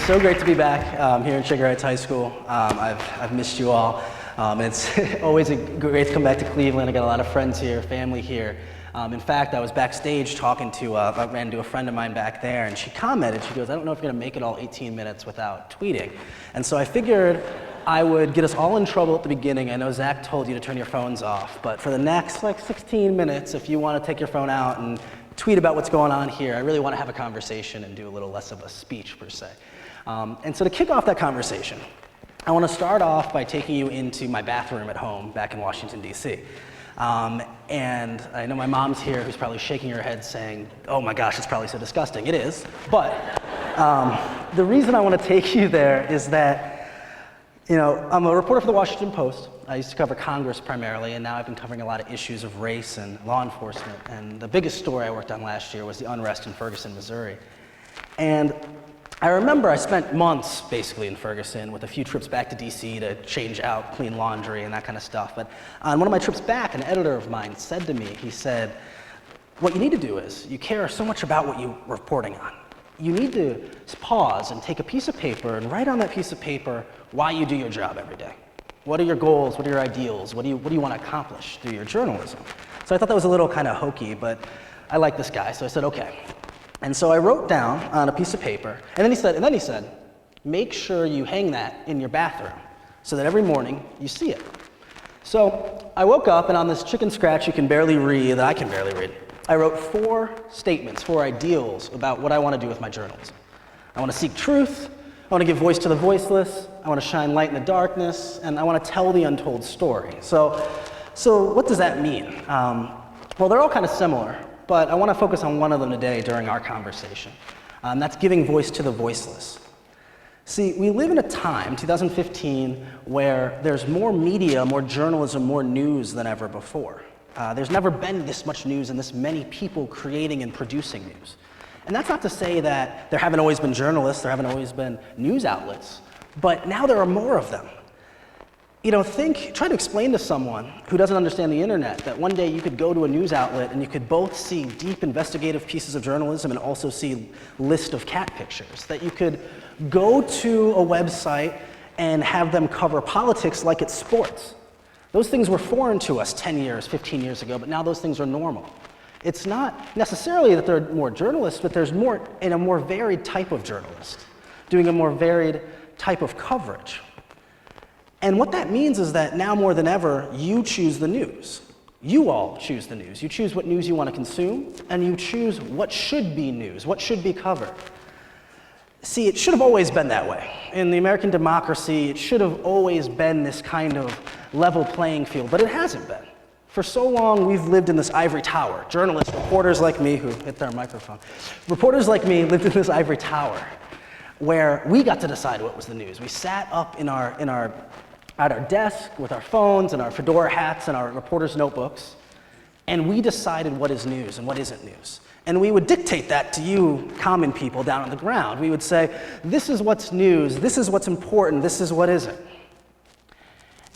so great to be back here in Sugar Heights High School. I've missed you all. It's always great to come back to Cleveland. I got a lot of friends here, family here. In fact, I was backstage talking to, I ran into a friend of mine back there, and she commented, she goes, I don't know if you're going to make it all 18 minutes without tweeting. And so I figured I would get us all in trouble at the beginning. I know Zach told you to turn your phones off, but for the next 16 minutes, if you want to take your phone out and tweet about what's going on here, I really want to have a conversation and do a little less of a speech per se. And so to kick off that conversation, I want to start off by taking you into my bathroom at home back in Washington, D.C. And I know my mom's here who's probably shaking her head saying, oh my gosh, it's probably so disgusting. It is, but the reason I want to take you there is that, you know, I'm a reporter for the Washington Post. I used to cover Congress primarily, and now I've been covering a lot of issues of race and law enforcement. And the biggest story I worked on last year was the unrest in Ferguson, Missouri. And I remember I spent months basically in Ferguson with a few trips back to DC to change out, clean laundry and that kind of stuff. But on one of my trips back, an editor of mine said to me, he said, what you need to do is, you care so much about what you're reporting on. You need to pause and take a piece of paper and write on that piece of paper why you do your job every day. What are your goals? What are your ideals? What do you want to accomplish through your journalism? So I thought that was a little kind of hokey, but I like this guy, so I said, okay. And so I wrote down on a piece of paper, and then he said, make sure you hang that in your bathroom so that every morning you see it. So I woke up, and on this chicken scratch you can barely read, that I can barely read, I wrote 4 statements, 4 ideals about what I want to do with my journalism. I want to seek truth, I want to give voice to the voiceless, I want to shine light in the darkness, and I want to tell the untold story. So what does that mean? Well, they're all kind of similar, but I want to focus on one of them today during our conversation. That's giving voice to the voiceless. See, we live in a time, 2015, where there's more media, more journalism, more news than ever before. There's never been this much news and this many people creating and producing news. And that's not to say that there haven't always been journalists, there haven't always been news outlets, but now there are more of them. You know, try to explain to someone who doesn't understand the internet that one day you could go to a news outlet and you could both see deep investigative pieces of journalism and also see a list of cat pictures. That you could go to a website and have them cover politics like it's sports. Those things were foreign to us 10 years, 15 years ago, but now those things are normal. It's not necessarily that there are more journalists, but there's more in a more varied type of journalist, doing a more varied type of coverage. And what that means is that now more than ever, you choose the news. You all choose the news. You choose what news you want to consume, and you choose what should be news, what should be covered. See, it should have always been that way. In the American democracy, it should have always been this kind of level playing field, but it hasn't been. For so long, we've lived in this ivory tower. Journalists, reporters like me, who hit their microphone, reporters like me lived in this ivory tower where we got to decide what was the news. We sat up at our desk with our phones and our fedora hats and our reporters' notebooks, and we decided what is news and what isn't news. And we would dictate that to you common people down on the ground. We would say, this is what's news, this is what's important, this is what isn't.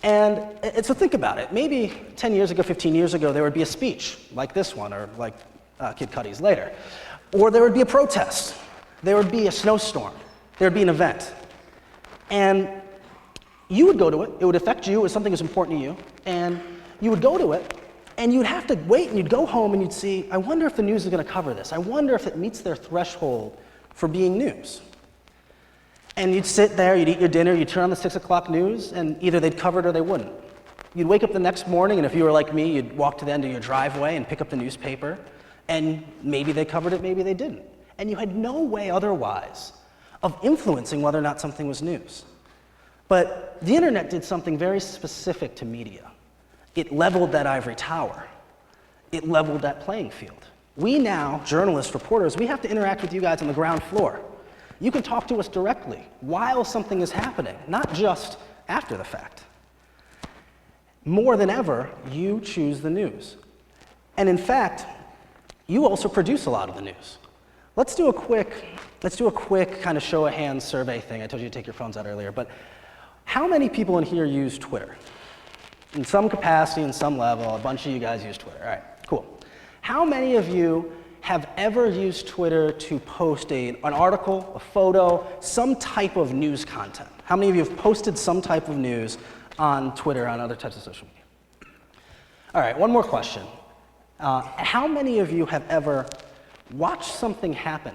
And so think about it. Maybe 10 years ago, 15 years ago, there would be a speech like this one, or like Kid Cudi's later. Or there would be a protest. There would be a snowstorm. There would be an event. And you would go to it. It would affect you as something that's important to you. And you would go to it, and you'd have to wait, and you'd go home, and you'd see, I wonder if the news is going to cover this. I wonder if it meets their threshold for being news. And you'd sit there, you'd eat your dinner, you'd turn on the 6 o'clock news, and either they'd cover it or they wouldn't. You'd wake up the next morning, and if you were like me, you'd walk to the end of your driveway and pick up the newspaper, and maybe they covered it, maybe they didn't. And you had no way otherwise of influencing whether or not something was news. But the internet did something very specific to media. It leveled that ivory tower. It leveled that playing field. We now, journalists, reporters, we have to interact with you guys on the ground floor. You can talk to us directly while something is happening, not just after the fact. More than ever, you choose the news. And in fact, you also produce a lot of the news. Let's do a quick kind of show of hands survey thing. I told you to take your phones out earlier, but how many people in here use Twitter? In some capacity, in some level, a bunch of you guys use Twitter. All right, cool. How many of you have ever used Twitter to post an article, a photo, some type of news content? How many of you have posted some type of news on Twitter, on other types of social media? All right, one more question. How many of you have ever watched something happen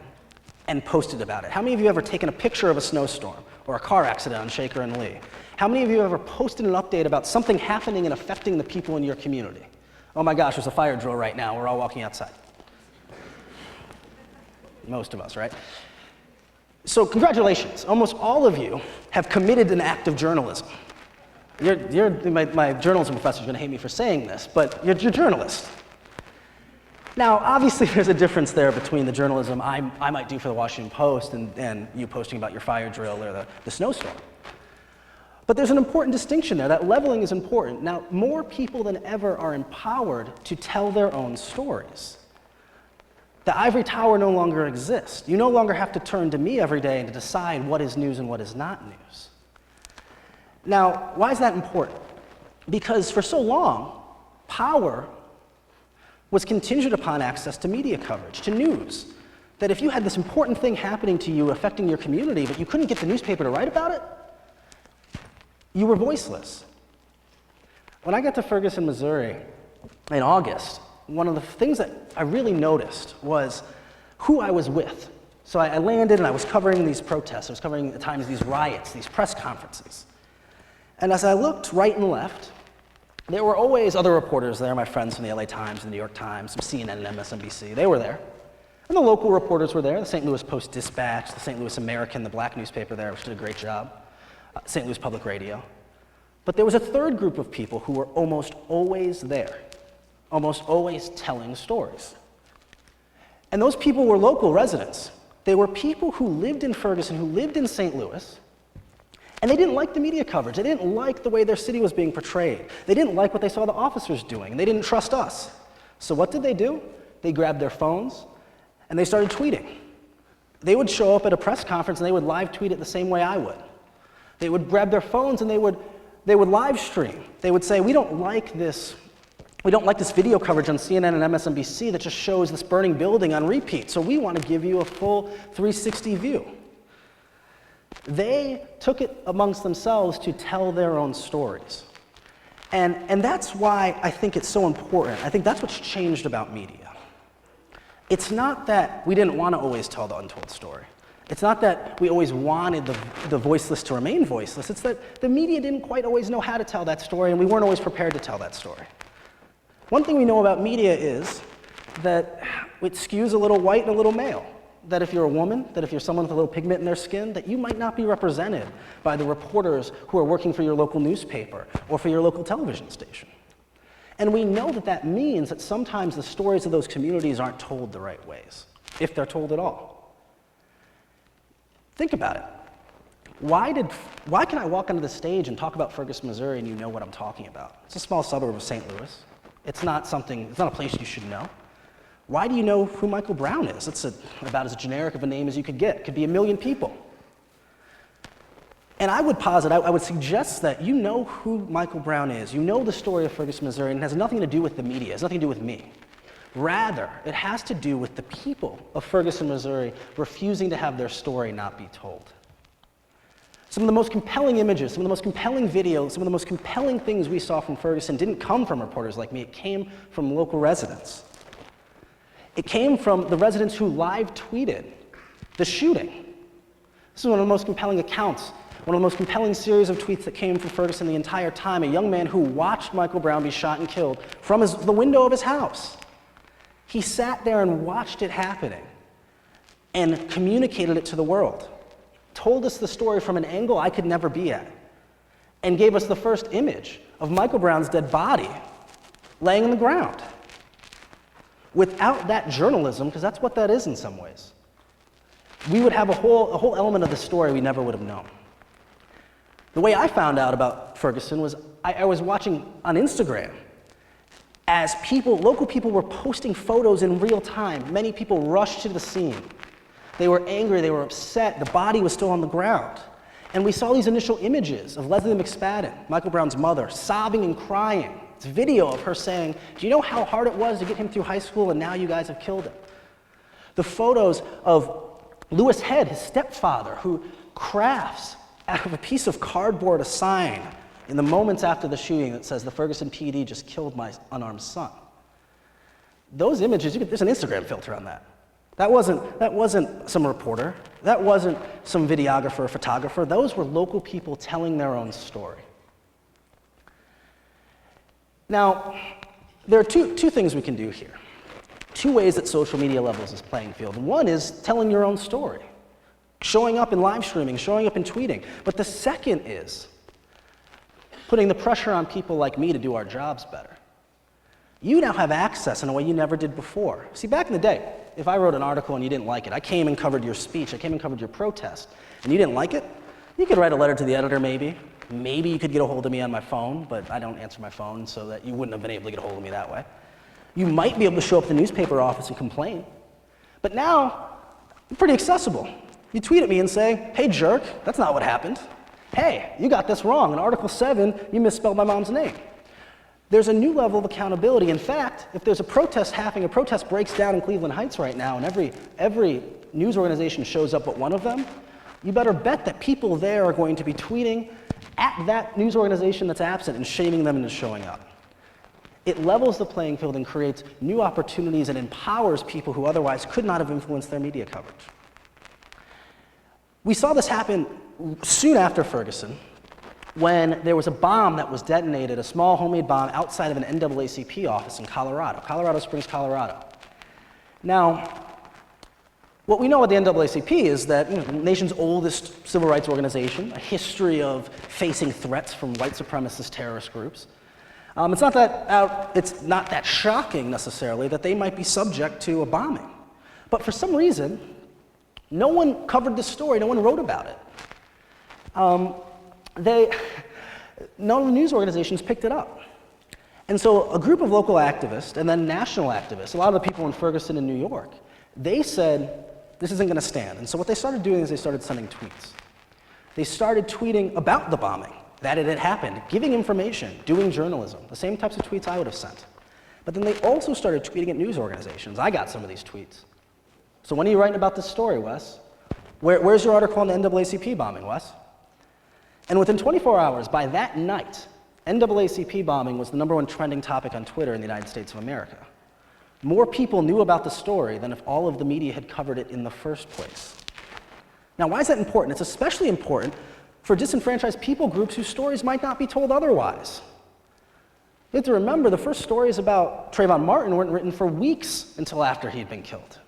and posted about it? How many of you have ever taken a picture of a snowstorm or a car accident on Shaker and Lee? How many of you have ever posted an update about something happening and affecting the people in your community? Oh my gosh, there's a fire drill right now. We're all walking outside. Most of us, right? So congratulations. Almost all of you have committed an act of journalism. My journalism professor is going to hate me for saying this, but you're journalists. Now, obviously, there's a difference there between the journalism I might do for the Washington Post and you posting about your fire drill or the snowstorm. But there's an important distinction there. That leveling is important. Now, more people than ever are empowered to tell their own stories. The ivory tower no longer exists. You no longer have to turn to me every day and to decide what is news and what is not news. Now, why is that important? Because for so long, power was contingent upon access to media coverage, to news. That if you had this important thing happening to you affecting your community, but you couldn't get the newspaper to write about it, you were voiceless. When I got to Ferguson, Missouri in August, one of the things that I really noticed was who I was with. So I landed and I was covering these protests. I was covering at times these riots, these press conferences. And as I looked right and left, there were always other reporters there, my friends from the LA Times, the New York Times, CNN and MSNBC. They were there. And the local reporters were there, the St. Louis Post-Dispatch, the St. Louis American, the black newspaper there, which did a great job, St. Louis Public Radio. But there was a third group of people who were almost always there, almost always telling stories. And those people were local residents. They were people who lived in Ferguson, who lived in St. Louis, and they didn't like the media coverage. They didn't like the way their city was being portrayed. They didn't like what they saw the officers doing, and they didn't trust us. So what did? They grabbed their phones, and they started tweeting. They would show up at a press conference, and they would live tweet it the same way I would. They would grab their phones, and they would live stream. They would say, we don't like this video coverage on CNN and MSNBC that just shows this burning building on repeat, so we want to give you a full 360 view. They took it amongst themselves to tell their own stories. And that's why I think it's so important. I think that's what's changed about media. It's not that we didn't want to always tell the untold story. It's not that we always wanted the voiceless to remain voiceless. It's that the media didn't quite always know how to tell that story, and we weren't always prepared to tell that story. One thing we know about media is that it skews a little white and a little male. That if you're a woman, that if you're someone with a little pigment in their skin, that you might not be represented by the reporters who are working for your local newspaper or for your local television station. And we know that that means that sometimes the stories of those communities aren't told the right ways, if they're told at all. Think about it. Why can I walk onto the stage and talk about Ferguson, Missouri, and you know what I'm talking about? It's a small suburb of St. Louis. It's not a place you should know. Why do you know who Michael Brown is? It's about as generic of a name as you could get. It could be 1 million people. And I would posit, I would suggest that you know who Michael Brown is. You know the story of Ferguson, Missouri, and it has nothing to do with the media. It has nothing to do with me. Rather, it has to do with the people of Ferguson, Missouri refusing to have their story not be told. Some of the most compelling images, some of the most compelling videos, some of the most compelling things we saw from Ferguson didn't come from reporters like me. It came from local residents. It came from the residents who live tweeted the shooting. This is one of the most compelling accounts, one of the most compelling series of tweets that came from Ferguson the entire time. A young man who watched Michael Brown be shot and killed from the window of his house. He sat there and watched it happening and communicated it to the world. Told us the story from an angle I could never be at, and gave us the first image of Michael Brown's dead body laying on the ground. Without that journalism, because that's what that is in some ways, we would have a whole element of the story we never would have known. The way I found out about Ferguson was I was watching on Instagram as local people were posting photos in real time. Many people rushed to the scene. They were angry, they were upset, the body was still on the ground. And we saw these initial images of Leslie McSpadden, Michael Brown's mother, sobbing and crying. It's video of her saying, do you know how hard it was to get him through high school and now you guys have killed him? The photos of Louis Head, his stepfather, who crafts out of a piece of cardboard a sign in the moments after the shooting that says, "The Ferguson PD just killed my unarmed son." Those images, there's an Instagram filter on that. That wasn't some reporter. That wasn't some videographer or photographer. Those were local people telling their own story. Now, there are two things we can do here. Two ways that social media levels this playing field. One is telling your own story, showing up in live streaming, showing up in tweeting. But the second is putting the pressure on people like me to do our jobs better. You now have access in a way you never did before. See, back in the day, if I wrote an article and you didn't like it, I came and covered your speech, I came and covered your protest, and you didn't like it, you could write a letter to the editor maybe. Maybe you could get a hold of me on my phone, but I don't answer my phone, so that you wouldn't have been able to get a hold of me that way. You might be able to show up at the newspaper office and complain. But now, I'm pretty accessible. You tweet at me and say, "Hey jerk, that's not what happened. Hey, you got this wrong. In Article 7, you misspelled my mom's name." There's a new level of accountability. In fact, if there's a protest happening, a protest breaks down in Cleveland Heights right now, and every news organization shows up but one of them, you better bet that people there are going to be tweeting at that news organization that's absent and shaming them into showing up. It levels the playing field and creates new opportunities and empowers people who otherwise could not have influenced their media coverage. We saw this happen soon after Ferguson, when there was a bomb that was detonated, a small homemade bomb outside of an NAACP office in Colorado Springs, Colorado. Now, what we know at the NAACP is that the nation's oldest civil rights organization, a history of facing threats from white supremacist terrorist groups. It's not that shocking necessarily that they might be subject to a bombing. But for some reason, no one covered this story, no one wrote about it. None of the news organizations picked it up. And so a group of local activists and then national activists, a lot of the people in Ferguson and New York, they said, this isn't going to stand. And so what they started doing is they started sending tweets. They started tweeting about the bombing, that it had happened, giving information, doing journalism, the same types of tweets I would have sent. But then they also started tweeting at news organizations. I got some of these tweets. So when are you writing about this story, Wes? Where's your article on the NAACP bombing, Wes? And within 24 hours, by that night, NAACP bombing was the #1 trending topic on Twitter in the United States of America. More people knew about the story than if all of the media had covered it in the first place. Now, why is that important? It's especially important for disenfranchised people groups whose stories might not be told otherwise. You have to remember, the first stories about Trayvon Martin weren't written for weeks until after he'd been killed.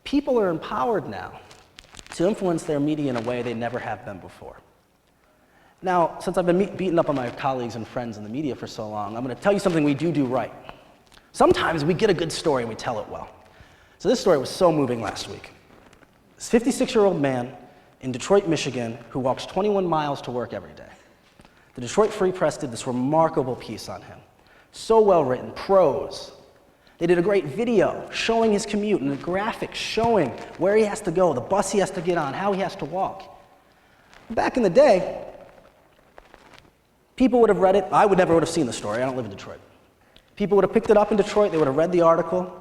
People are empowered now to influence their media in a way they never have been before. Now, since I've been beaten up on my colleagues and friends in the media for so long, I'm going to tell you something we do right. Sometimes we get a good story and we tell it well. So this story was so moving last week. This 56-year-old man in Detroit, Michigan, who walks 21 miles to work every day. The Detroit Free Press did this remarkable piece on him. So well written, prose. They did a great video showing his commute and a graphic showing where he has to go, the bus he has to get on, how he has to walk. Back in the day, people would have read it. I never would have seen the story. I don't live in Detroit. People would have picked it up in Detroit. They would have read the article.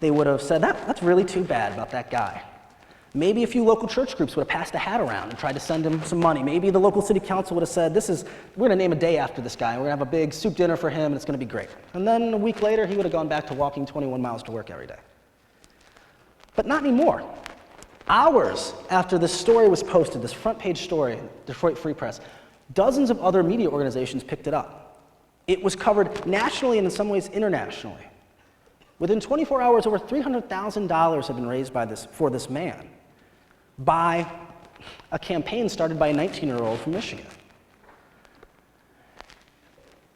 They would have said, that's really too bad about that guy. Maybe a few local church groups would have passed a hat around and tried to send him some money. Maybe the local city council would have said, we're going to name a day after this guy. We're going to have a big soup dinner for him, and it's going to be great. And then a week later, he would have gone back to walking 21 miles to work every day. But not anymore. Hours after this story was posted, this front page story, Detroit Free Press, dozens of other media organizations picked it up. It was covered nationally and in some ways internationally. Within 24 hours, over $300,000 had been raised for this man by a campaign started by a 19-year-old from Michigan.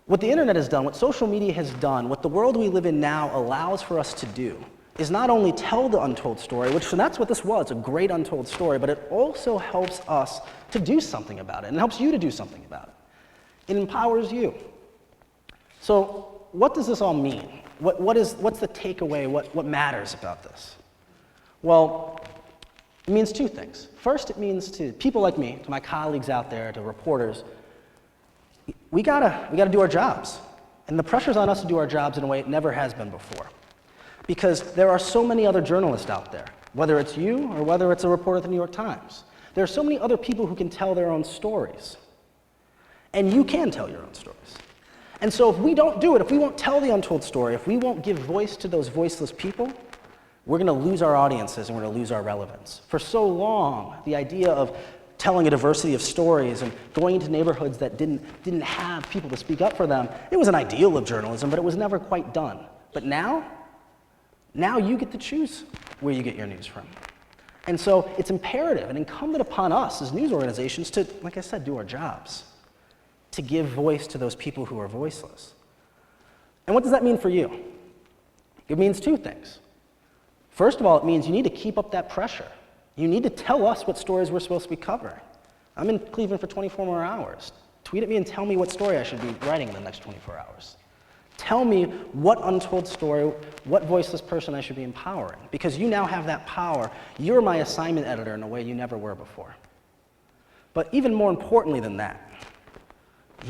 What the internet has done, what social media has done, what the world we live in now allows for us to do is not only tell the untold story, and that's what this was, a great untold story, but it also helps us to do something about it, and helps you to do something about it. It empowers you. So what does this all mean? What's the takeaway? What matters about this? Well, it means two things. First, it means to people like me, to my colleagues out there, to reporters, we gotta do our jobs. And the pressure's on us to do our jobs in a way it never has been before. Because there are so many other journalists out there, whether it's you or whether it's a reporter at the New York Times. There are so many other people who can tell their own stories. And you can tell your own stories. And so if we don't do it, if we won't tell the untold story, if we won't give voice to those voiceless people, we're going to lose our audiences and we're going to lose our relevance. For so long, the idea of telling a diversity of stories and going into neighborhoods that didn't have people to speak up for them, it was an ideal of journalism, but it was never quite done. But now you get to choose where you get your news from. And so it's imperative and incumbent upon us as news organizations to, like I said, do our jobs, to give voice to those people who are voiceless. And what does that mean for you? It means two things. First of all, it means you need to keep up that pressure. You need to tell us what stories we're supposed to be covering. I'm in Cleveland for 24 more hours. Tweet at me and tell me what story I should be writing in the next 24 hours. Tell me what untold story, what voiceless person I should be empowering. Because you now have that power. You're my assignment editor in a way you never were before. But even more importantly than that,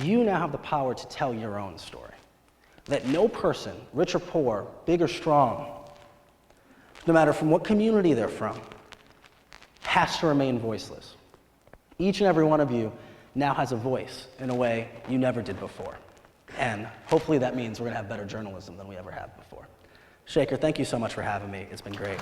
you now have the power to tell your own story. That no person, rich or poor, big or strong, no matter from what community they're from, has to remain voiceless. Each and every one of you now has a voice in a way you never did before. And hopefully that means we're going to have better journalism than we ever have before. Shaker, thank you so much for having me. It's been great.